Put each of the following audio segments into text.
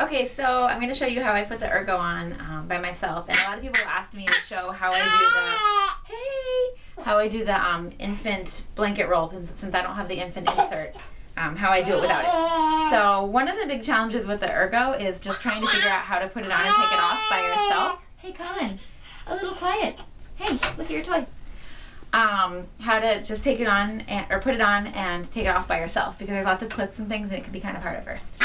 Okay, so I'm going to show you how I put the Ergo on by myself. And a lot of people asked me to show how I do the infant blanket roll, since I don't have the infant insert, how I do it without it. So one of the big challenges with the Ergo is just trying to figure out how to put it on and take it off by yourself. Hey, Colin, a little quiet. Hey, look at your toy. How to just take it on or put it on and take it off by yourself, because there's lots of clips and things and it can be kind of hard at first.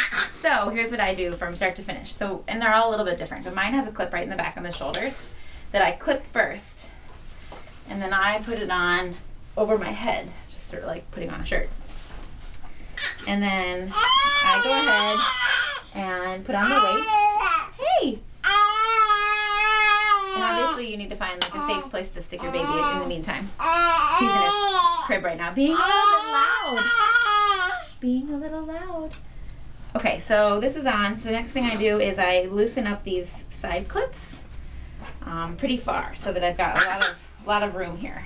So here's what I do from start to finish. So, and they're all a little bit different, but mine has a clip right in the back on the shoulders that I clip first, and then I put it on over my head, just sort of like putting on a shirt. And then I go ahead and put on the waist. Hey! And obviously you need to find like a safe place to stick your baby in the meantime. He's in his crib right now, being a little loud. Being a little loud. Okay, so this is on. So the next thing I do is I loosen up these side clips pretty far so that I've got a lot of room here.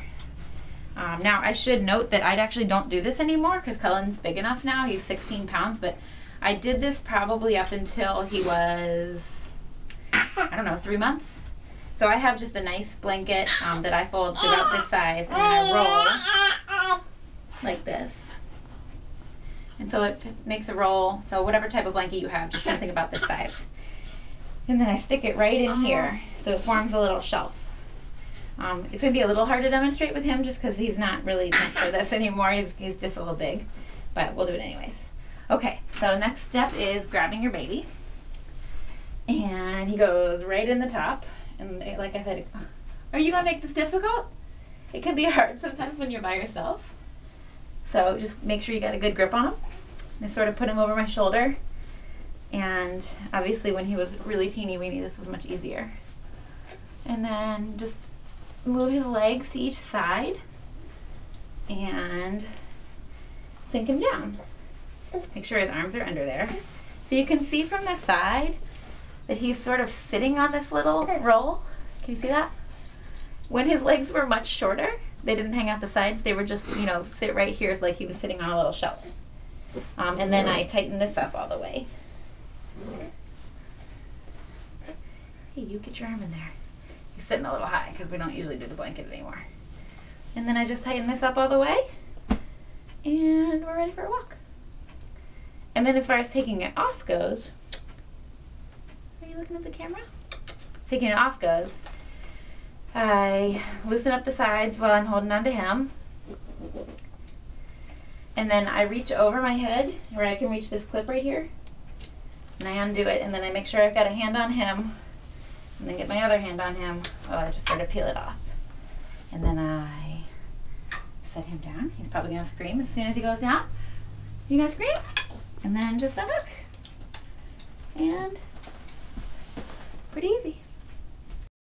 Now I should note that I actually don't do this anymore because Cullen's big enough now. He's 16 pounds, but I did this probably up until he was, I don't know, 3 months. So I have just a nice blanket that I fold to about this size, and then I roll like this. And so it makes a roll, so whatever type of blanket you have, just something about this size. And then I stick it right in here, so it forms a little shelf. It's going to be a little hard to demonstrate with him just because he's not really meant for this anymore. He's just a little big, but we'll do it anyways. Okay, so next step is grabbing your baby. And he goes right in the top. And like I said, are you going to make this difficult? It can be hard sometimes when you're by yourself. So just make sure you got a good grip on him. And sort of put him over my shoulder. And obviously when he was really teeny weeny, this was much easier. And then just move his legs to each side and sink him down. Make sure his arms are under there. So you can see from the side that he's sort of sitting on this little roll. Can you see that? When his legs were much shorter, they didn't hang out the sides. They were just, you know, sit right here as like he was sitting on a little shelf. And then I tighten this up all the way. Hey, you get your arm in there. He's sitting a little high because we don't usually do the blanket anymore. And then I just tighten this up all the way. And we're ready for a walk. And then as far as taking it off goes, are you looking at the camera? Taking it off goes, I loosen up the sides while I'm holding on to him. And then I reach over my head where I can reach this clip right here. And I undo it, and then I make sure I've got a hand on him. And then get my other hand on him while I just sort of peel it off. And then I set him down. He's probably going to scream as soon as he goes down. You going to scream? And then just unhook. And pretty easy.